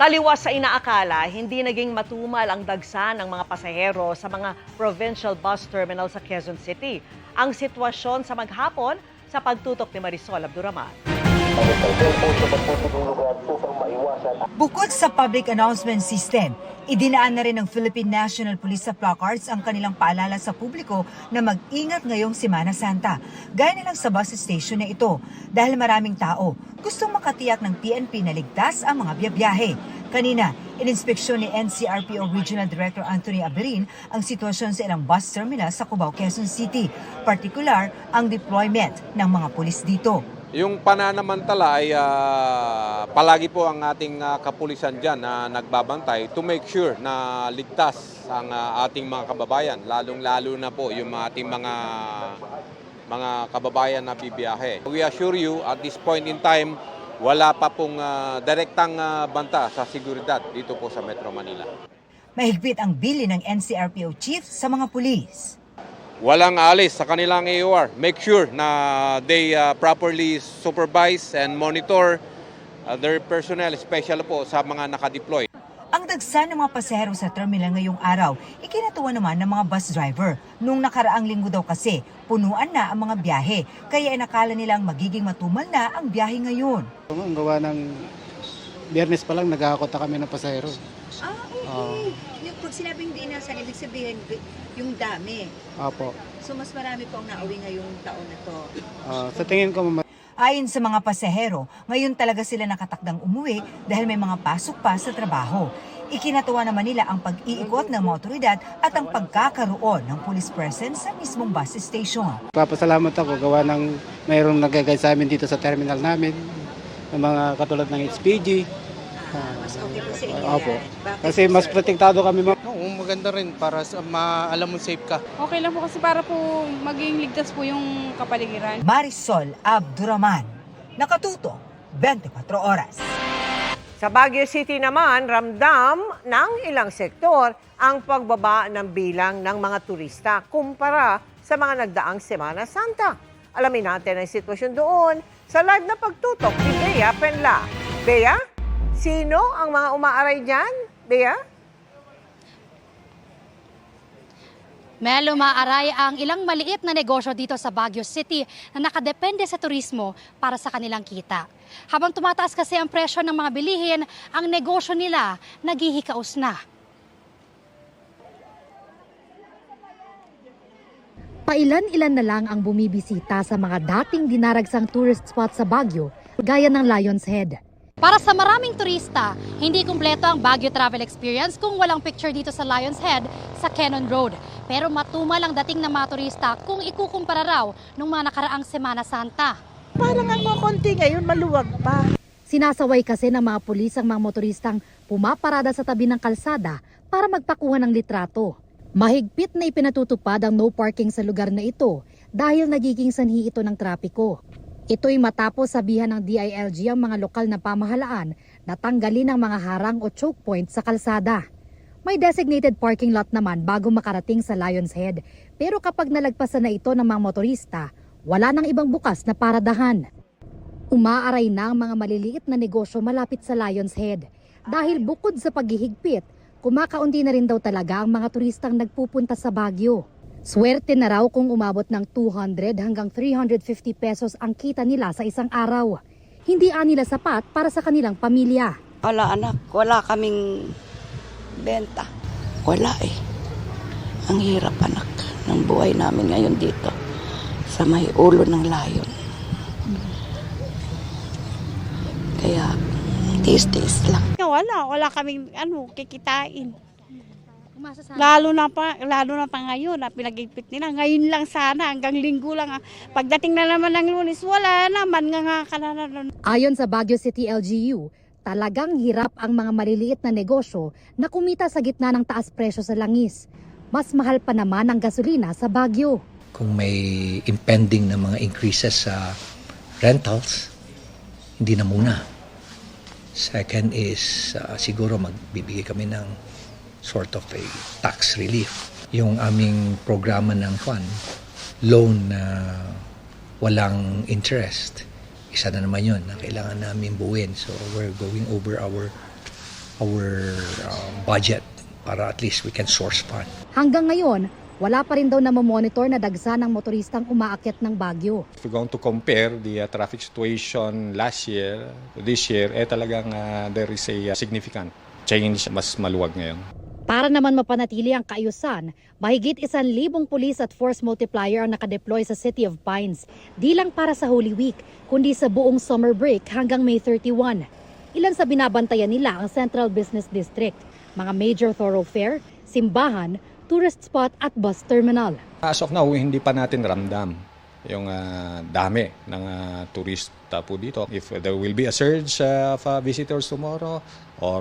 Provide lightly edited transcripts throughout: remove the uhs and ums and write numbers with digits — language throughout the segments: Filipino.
Taliwas sa inaakala, hindi naging matumal ang dagsa ng mga pasahero sa mga provincial bus terminal sa Quezon City. Ang sitwasyon sa maghapon sa pagtutok ni Marisol Abduraman. Bukod sa public announcement system, idinaan na rin ng Philippine National Police sa placards ang kanilang paalala sa publiko na mag-ingat ngayong Semana Santa. Gaya nilang sa bus station na ito dahil maraming tao gustong makatiyak ng PNP na ligtas ang mga biyabiyahe. Kanina, ininspeksyon ni NCRPO Regional Director Anthony Aberin ang sitwasyon sa ilang bus terminal sa Cubao, Quezon City, partikular ang deployment ng mga pulis dito. Yung pananamantala ay palagi po ang ating kapulisan dyan na nagbabantay to make sure na ligtas ang ating mga kababayan, lalong-lalo na po yung ating mga kababayan na bibiyahe. We assure you at this point in time, wala pa pong direktang banta sa seguridad dito po sa Metro Manila. Mahigpit ang bili ng NCRPO chief sa mga pulis. Walang alis sa kanilang AOR. Make sure na they properly supervise and monitor their personnel, especially po sa mga nakadeploy. Ang dagsa ng mga pasahero sa terminal ngayong araw, ikinatuwa naman ng mga bus driver. Nung nakaraang linggo daw kasi, punuan na ang mga biyahe, kaya inakala nilang magiging matumal na ang biyahe ngayon. Ang gawa ng Biyernes pa lang, nag-aakota kami ng pasahero. Okay. Yung pag sinabing di inasan, ibig sabihin yung dami. Opo. So mas marami pong nauwi ngayong taon na to. Sa tingin ko, Ayon sa mga pasahero, ngayon talaga sila nakatakdang umuwi dahil may mga pasok pa sa trabaho. Ikinatuwa naman nila ang pag-iikot ng mga otoridad at ang pagkakaroon ng police presence sa mismong bus station. papasalamat ako gawa ng mayroong nagagay sa amin dito sa terminal namin, ng mga katulad ng HPG. Mas okay po sa inyo Opo. yan. Bakit Kasi po, mas sir? protektado kami. Oo, maganda rin para sa alam mo safe ka. Okay lang po kasi para po maging ligtas po yung kapaligiran. Marisol Abduraman, nakatuto 24 oras. Sa Baguio City naman, ramdam ng ilang sektor ang pagbaba ng bilang ng mga turista kumpara sa mga nagdaang Semana Santa. Alamin natin ang sitwasyon doon sa live na pagtutok ni Bea Penla. Bea, sino ang mga umaaray dyan? Bea? Mel, umaaray ang ilang maliit na negosyo dito sa Baguio City na nakadepende sa turismo para sa kanilang kita. Habang tumataas kasi ang presyo ng mga bilihin, ang negosyo nila naghihikaos na. Pailan-ilan na lang ang bumibisita sa mga dating dinaragsang tourist spot sa Baguio, gaya ng Lion's Head. Para sa maraming turista, hindi kumpleto ang Baguio travel experience kung walang picture dito sa Lion's Head sa Cannon Road. Pero matumal ang dating ng mga turista kung ikukumpara raw nung mga nakaraang Semana Santa. Parang ang mga konti ngayon, maluwag pa. Sinasaway kasi ng mga pulis ang mga motoristang pumaparada sa tabi ng kalsada para magpakuha ng litrato. Mahigpit na ipinatutupad ang no parking sa lugar na ito dahil nagiging sanhi ito ng trapiko. Ito'y matapos sabihan ng DILG ang mga lokal na pamahalaan na tanggalin ang mga harang o choke point sa kalsada. May designated parking lot naman bago makarating sa Lion's Head, pero kapag nalagpasan na ito ng mga motorista, wala nang ibang bukas na paradahan. Umaaray na ang mga maliliit na negosyo malapit sa Lion's Head dahil bukod sa paghihigpit, kumakaunti na rin daw talaga ang mga turistang nagpupunta sa Baguio. Swerte na raw kung umabot ng 200 hanggang 350 pesos ang kita nila sa isang araw. Hindi nila sapat para sa kanilang pamilya. Wala anak, wala kaming benta. Wala eh. Ang hirap anak ng buhay namin ngayon dito sa may ulo ng layon. Kaya tiis-tiis lang. Wala kaming kikitain. Lalo na pa ngayon, pinag-ipit nila. Ngayon lang sana, hanggang linggo lang. Pagdating na naman ng Lunes, wala naman nga kanana. Ayon sa Baguio City LGU, talagang hirap ang mga maliliit na negosyo na kumita sa gitna ng taas presyo sa langis. Mas mahal pa naman ang gasolina sa Baguio. Kung may impending na mga increases sa rentals, hindi na muna. Second is siguro magbibigay kami ng sort of a tax relief. Yung aming programa ng fund, loan na walang interest, isa na naman yun na kailangan namin buuin. So we're going over our our budget para at least we can source fund. Hanggang ngayon, wala pa rin daw na mamonitor na dagsa ng motoristang umaakyat ng Baguio. If we're going to compare the traffic situation last year to this year, talagang there is a significant change, mas maluwag ngayon. Para naman mapanatili ang kaayusan, mahigit 1,000 pulis at force multiplier ang nakadeploy sa City of Pines. Di lang para sa Holy Week, kundi sa buong summer break hanggang May 31. Ilan sa binabantayan nila ang Central Business District, mga major thoroughfare, simbahan, tourist spot at bus terminal. As of now, hindi pa natin ramdam yung dami ng turista po dito. If there will be a surge of visitors tomorrow or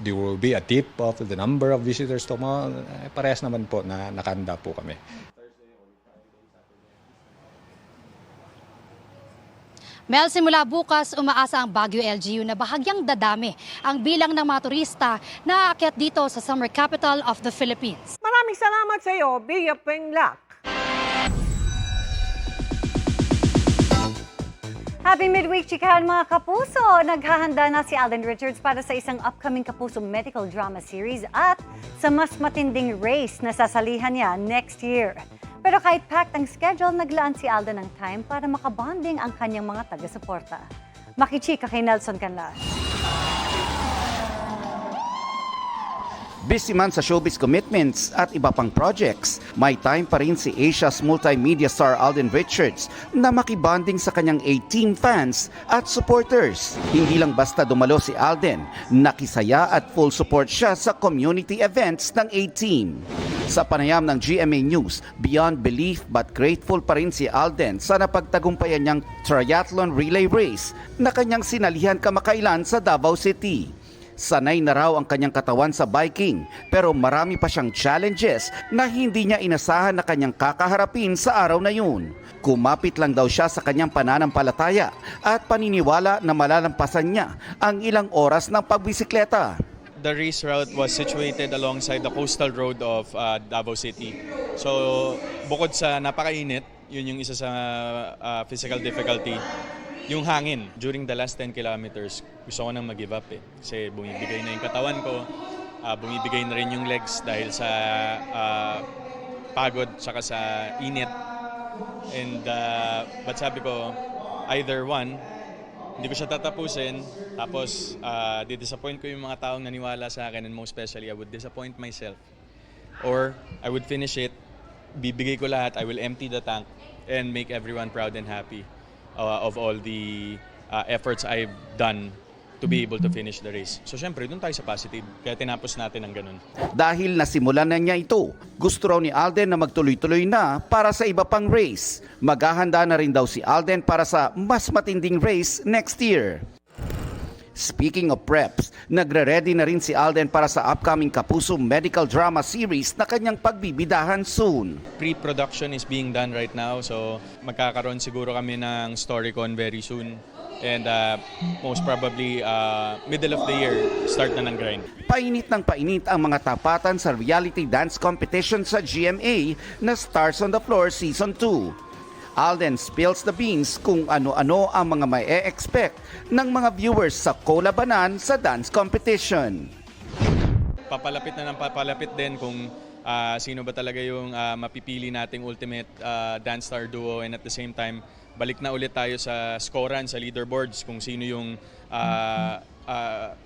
there will be a dip of the number of visitors tomorrow, parehas naman po na nakahanda po kami. Mel, simula bukas, umaasa ang Baguio LGU na bahagyang dadami ang bilang ng mga turista na aakyat dito sa summer capital of the Philippines. Maraming salamat sa iyo, Bia Penglak. Happy midweek, chikahan mga kapuso! Naghahanda na si Alden Richards para sa isang upcoming Kapuso medical drama series at sa mas matinding race na sasalihan niya next year. Pero kahit packed ang schedule, naglaan si Alden ng time para makabonding ang kanyang mga taga-suporta. Makichika kay Nelson Canlas. Busy man sa showbiz commitments at iba pang projects, may time pa rin si Asia's multimedia star Alden Richards na makibonding sa kanyang A-Team fans at supporters. Hindi lang basta dumalo si Alden, nakisaya at full support siya sa community events ng A-Team. Sa panayam ng GMA News, beyond belief but grateful pa rin si Alden sa napagtagumpayan niyang triathlon relay race na kanyang sinalihan kamakailan sa Davao City. Sanay na raw ang kanyang katawan sa biking pero marami pa siyang challenges na hindi niya inasahan na kanyang kakaharapin sa araw na yun. Kumapit lang daw siya sa kanyang pananampalataya at paniniwala na malalampasan niya ang ilang oras ng pagbisikleta. The race route was situated alongside the coastal road of Davao City. So bukod sa napakainit, yun yung isa sa physical difficulty. Yung hangin, during the last 10 kilometers, gusto ko nang mag-give up Kasi bumibigay na yung katawan ko, bumibigay na rin yung legs dahil sa pagod saka sa init. And but sabi ko, either one, hindi ko siya tatapusin, tapos di-disappoint ko yung mga taong naniwala sa akin, and most especially, I would disappoint myself. Or I would finish it, bibigay ko lahat, I will empty the tank, and make everyone proud and happy. Of all the efforts I've done to be able to finish the race. So syempre, doon tayo sa positive. Kaya tinapos natin ang ganun. Dahil nasimulan na niya ito, gusto raw ni Alden na magtuloy-tuloy na para sa iba pang race. Maghahanda na rin daw si Alden para sa mas matinding race next year. Speaking of preps, nagre-ready na rin si Alden para sa upcoming Kapuso medical drama series na kanyang pagbibidahan soon. Pre-production is being done right now, so magkakaroon siguro kami ng StoryCon very soon. And most probably middle of the year, start na ng grind. Painit ng painit ang mga tapatan sa reality dance competition sa GMA na Stars on the Floor Season 2. Alden spills the beans kung ano-ano ang mga may e-expect ng mga viewers sa kolabanan sa dance competition. Papalapit na ng papalapit din kung sino ba talaga yung mapipili nating ultimate dance star duo, and at the same time, balik na ulit tayo sa scorean, sa leaderboards, kung sino yung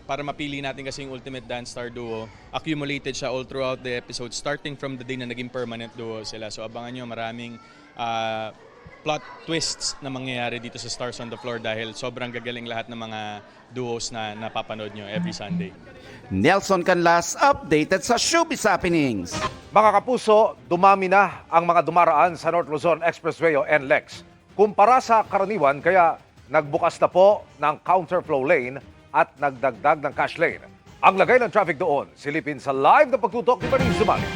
para mapili natin kasi yung ultimate dance star duo. Accumulated siya all throughout the episode, starting from the day na naging permanent duo sila. So abangan nyo, maraming plot twists na mangyayari dito sa Stars on the Floor dahil sobrang gagaling lahat ng mga duos na napapanood nyo every Sunday. Nelson Canlas, updated sa Showbiz Happenings. Mga kapuso, dumami na ang mga dumaraan sa North Luzon Expressway o NLEX. Kumpara sa karaniwan, kaya nagbukas na po ng counterflow lane at nagdagdag ng cash lane. Ang lagay ng traffic doon, silipin sa live na pagtutok ni Maris Sumali.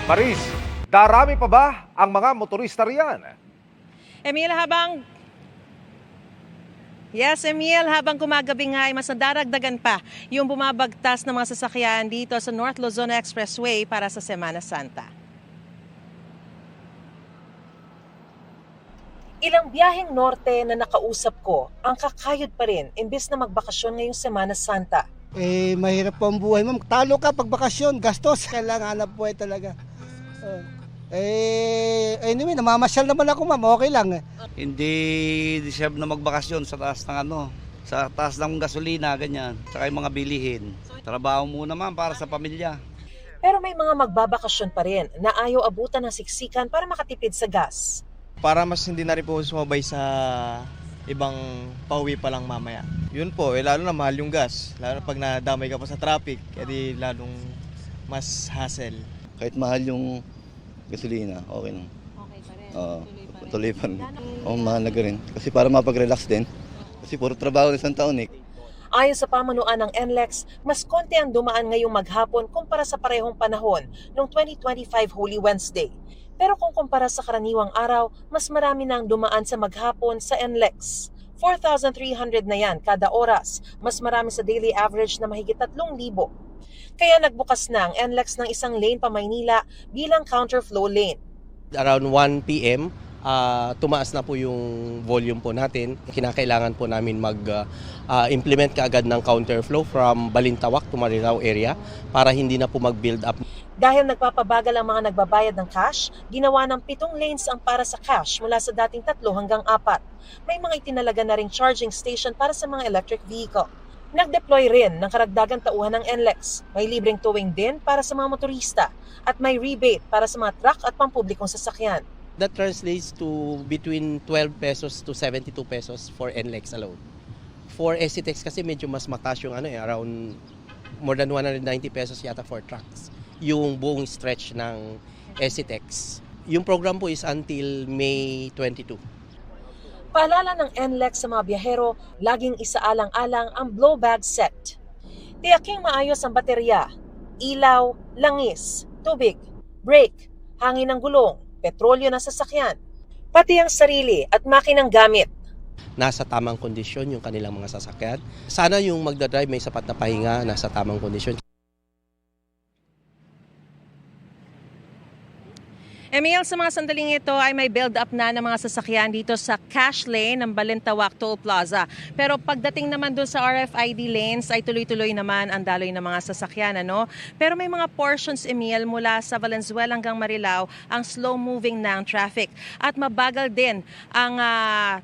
Maris, darami pa ba ang mga motorista riyan? Emil, habang kumagabi nga ay mas nadaragdagan pa yung bumabagtas ng mga sasakyan dito sa North Luzon Expressway para sa Semana Santa. Ilang biyaheng norte na nakausap ko ang kakayod pa rin imbes na magbakasyon ngayong Semana Santa. Mahirap po ang buhay, ma'am. Talo ka pag bakasyon, gastos. Kailangan hanap buhay talaga. Anyway, namamasyal naman ako, ma'am. Okay lang. Hindi deserve na magbakasyon sa taas ng sa taas ng gasolina, ganyan. Saka yung mga bilihin. Trabaho muna, ma'am, para sa pamilya. Pero may mga magbabakasyon pa rin na ayaw abutan ng siksikan para makatipid sa gas. Para mas hindi na rin po sumabay sa ibang pauwi pa lang mamaya. Yun po, lalo na mahal yung gas. Lalo na pag nadamay ka pa sa traffic, edi lalong mas hassle. Kahit mahal yung gasolina, okay lang. Okay pa rin? Tuloy pa rin. Mahalaga rin. Kasi para mapag-relax din. Kasi puro trabaho ng isang taon eh. Ayon sa pamunuan ng NLEX, mas konti ang dumaan ngayong maghapon kumpara sa parehong panahon noong 2025 Holy Wednesday. Pero kung kumpara sa karaniwang araw, mas marami na ang dumaan sa maghapon sa NLEX. 4,300 na yan kada oras, mas marami sa daily average na mahigit 3,000. Kaya nagbukas na ang NLEX ng isang lane pa Maynila bilang counterflow lane. Around 1 p.m., tumaas na po yung volume po natin. Kinakailangan po namin mag-implement kaagad ng counterflow from Balintawak to Marilao area para hindi na po mag-build up. Dahil nagpapabagal ang mga nagbabayad ng cash, ginawa ng 7 lanes ang para sa cash mula sa dating 3 hanggang 4. May mga itinalaga na ring charging station para sa mga electric vehicle. Nag-deploy rin ng karagdagang tauhan ng NLEX. May libreng towing din para sa mga motorista at may rebate para sa mga truck at pampublikong sasakyan. That translates to between 12 pesos to 72 pesos for NLEX alone. For SCTEX kasi medyo mas mataas yung around more than 190 pesos yata for trucks. Yung buong stretch ng SCTEX. Yung program po is until May 22. Paalala ng NLEX sa mga biyahero, laging isaalang-alang ang blow bag set. Tiyaking maayos ang baterya, ilaw, langis, tubig, brake, hangin ng gulong, petrolyo na sasakyan, pati ang sarili at makinang gamit. Nasa tamang kondisyon yung kanilang mga sasakyan. Sana yung magdadrive may sapat na pahinga, nasa tamang kondisyon. Emil, sa mga sandaling ito ay may build-up na ng mga sasakyan dito sa cash lane ng Balintawak Toll Plaza. Pero pagdating naman doon sa RFID lanes ay tuloy-tuloy naman ang daloy ng mga sasakyan. Pero may mga portions, Emil, mula sa Valenzuela hanggang Marilao ang slow-moving na ang traffic. At mabagal din ang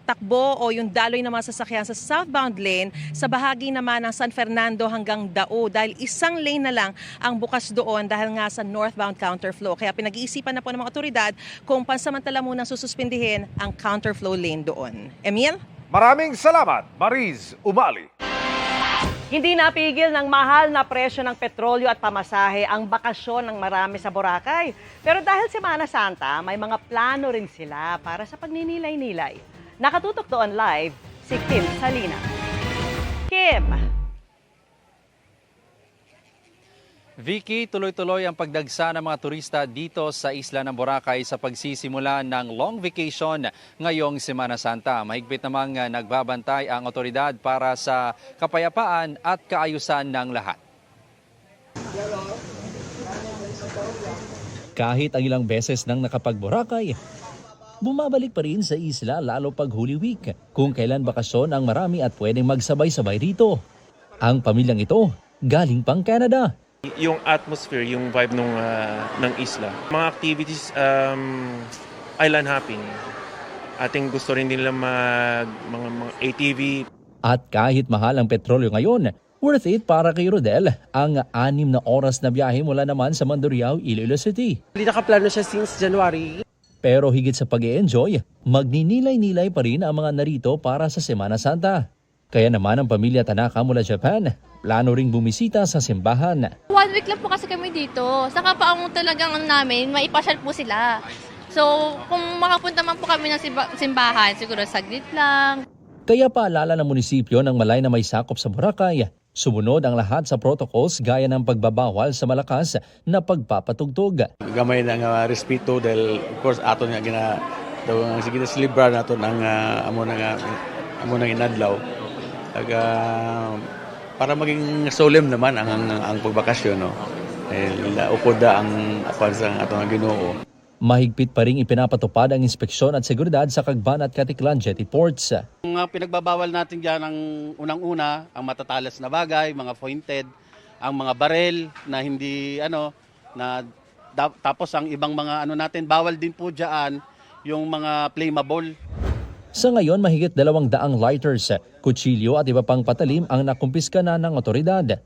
takbo o yung daloy ng mga sasakyan sa southbound lane sa bahagi naman ng San Fernando hanggang Dao dahil isang lane na lang ang bukas doon dahil nga sa northbound counterflow. Kaya pinag-iisipan na po ng mga otoridad kung pansamantala munang sususpindihin ang counterflow lane doon. Emil? Maraming salamat, Mariz Umali. Hindi napigil ng mahal na presyo ng petrolyo at pamasahe ang bakasyon ng marami sa Boracay. Pero dahil Semana Santa, may mga plano rin sila para sa pagninilay-nilay. Nakatutok doon live si Kim Salina. Kim! Vicky, tuloy-tuloy ang pagdagsa ng mga turista dito sa isla ng Boracay sa pagsisimula ng long vacation ngayong Semana Santa. Mahigpit namang nagbabantay ang otoridad para sa kapayapaan at kaayusan ng lahat. Kahit ang ilang beses nang nakapag-Boracay, bumabalik pa rin sa isla lalo pag Holy Week, kung kailan bakasyon ang marami at pwedeng magsabay-sabay rito. Ang pamilyang ito galing pang Canada. Yung atmosphere, yung vibe ng isla. Mga activities, island hopping. Ating gusto rin nila mga ATV. At kahit mahal ang petrolyo ngayon, worth it para kay Rodel ang 6 na oras na biyahe mula naman sa Mandurriao, Iloilo City. Hindi nakaplano siya since January. Pero higit sa pag-e-enjoy, magninilay-nilay pa rin ang mga narito para sa Semana Santa. Kaya naman ang pamilya Tanaka mula Japan, plano ring bumisita sa simbahan. 1 week lang po kasi kami dito. Saka pa ang talagang namin, maipasyal po sila. So, kung makapunta man po kami ng simbahan, siguro saglit lang. Kaya paalala ng munisipyo ng Malay na may sakop sa Boracay, sumunod ang lahat sa protocols gaya ng pagbabawal sa malakas na pagpapatugtog. Gamay ng respeto dahil of course ato nga sige na celebrar nato ang amo nang inadlaw. Para maging solemn naman ang pagbakasyon, no? Ukoda ang apan sa atong Ginoo. Mahigpit pa ring ipinapatupad ang inspeksyon at seguridad sa Cagban at Caticlan jetty ports. Ang pinagbabawal natin dyan ang unang-una, ang matatalas na bagay, mga pointed, ang mga barel na hindi tapos ang ibang mga natin, bawal din po dyan yung mga flammable. Sa ngayon, mahigit 200 lighters, kutsilyo at iba pang patalim ang nakumpiska na ng otoridad.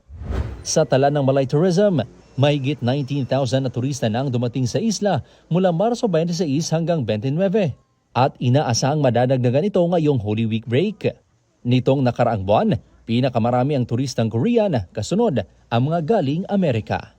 Sa tala ng Malay Tourism, mahigit 19,000 na turista na ang dumating sa isla mula Marso 26 hanggang 29 at inaasahang madadagdagan ito ngayong Holy Week break. Nitong nakaraang buwan, pinakamarami ang turistang Korean, kasunod ang mga galing Amerika.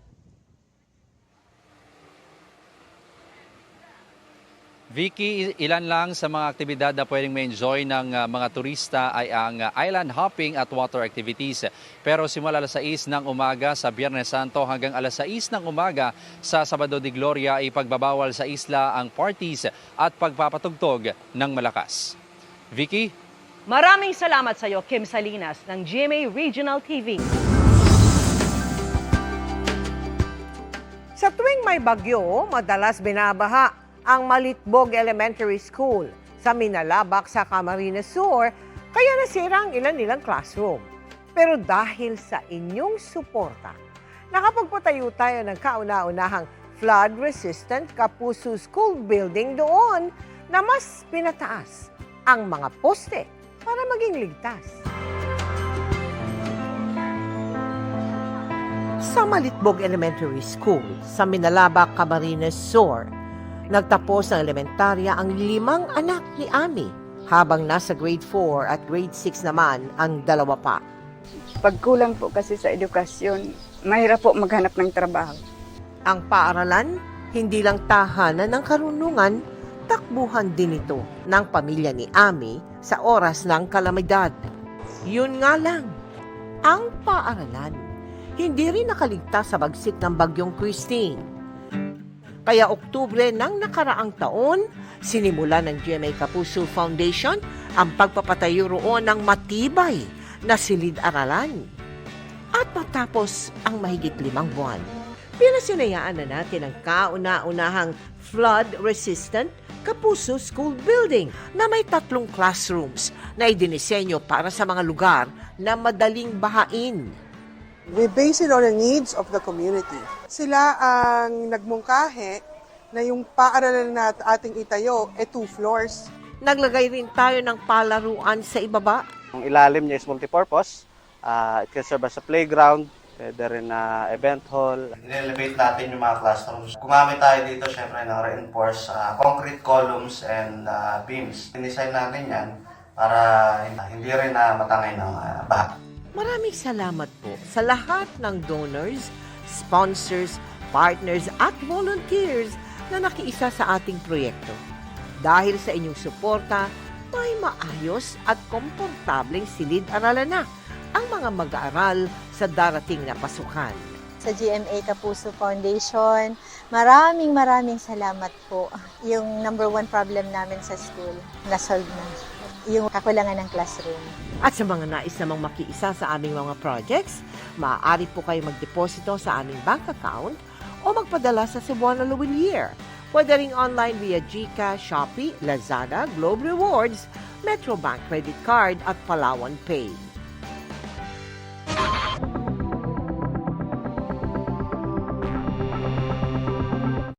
Vicky, ilan lang sa mga aktibidad na pwedeng ma-enjoy ng mga turista ay ang island hopping at water activities. Pero simula alas 6 ng umaga sa Biyernes Santo hanggang alas 6 ng umaga sa Sabado de Gloria ay pagbabawal sa isla ang parties at pagpapatugtog ng malakas. Vicky? Maraming salamat sa iyo, Kim Salinas ng GMA Regional TV. Sa tuwing may bagyo, madalas binabaha ang Malitbog Elementary School sa Minalabak sa Camarines Sur, kaya nasira ang ilan-ilang classroom. Pero dahil sa inyong suporta, nakapagpatayo tayo ng kauna-unahang flood-resistant Kapuso School building doon na mas pinataas ang mga poste para maging ligtas. Sa Malitbog Elementary School sa Minalabak, Camarines Sur, nagtapos ng elementarya ang 5 anak ni Ami, habang nasa grade 4 at grade 6 naman ang 2 pa. Pagkulang po kasi sa edukasyon, mahirap po maghanap ng trabaho. Ang paaralan, hindi lang tahanan ng karunungan, takbuhan din ito ng pamilya ni Ami sa oras ng kalamidad. Yun nga lang, ang paaralan, hindi rin nakaligtas sa bagsik ng bagyong Christine. Kaya Oktubre ng nakaraang taon, sinimula ng GMA Kapuso Foundation ang pagpapatayo roon ng matibay na silid-aralan. At matapos ang mahigit 5 buwan, pinasinayaan na natin ang kauna-unahang flood-resistant Kapuso School Building na may 3 classrooms na idinisenyo para sa mga lugar na madaling bahain. We base it on the needs of the community. Sila ang nagmungkahe na yung paaralan na ating itayo 2 floors. Naglagay rin tayo ng palaruan sa ibaba. Ang ilalim niya is multipurpose. It can serve as a playground, pwede rin na event hall. In-elevate natin yung mga classrooms. Gumamit tayo dito syempre ng reinforced concrete columns and beams. Dinisign natin yan para hindi rin na matangay ng baha. Maraming salamat po sa lahat ng donors, sponsors, partners at volunteers na nakiisa sa ating proyekto. Dahil sa inyong suporta, may maayos at komportableng silid-aralan na ang mga mag-aaral sa darating na pasukan. Sa GMA Kapuso Foundation, maraming salamat po. Yung number 1 problem namin sa school, na-solve na. Yung kakulangan ng classroom. At sa mga nais namang makiisa sa aming mga projects, maaari po kayo magdeposito sa aming bank account o magpadala sa Cebuana Luwilier. Pwede ring online via GCash, Shopee, Lazada, Globe Rewards, Metrobank Credit Card at Palawan Pay.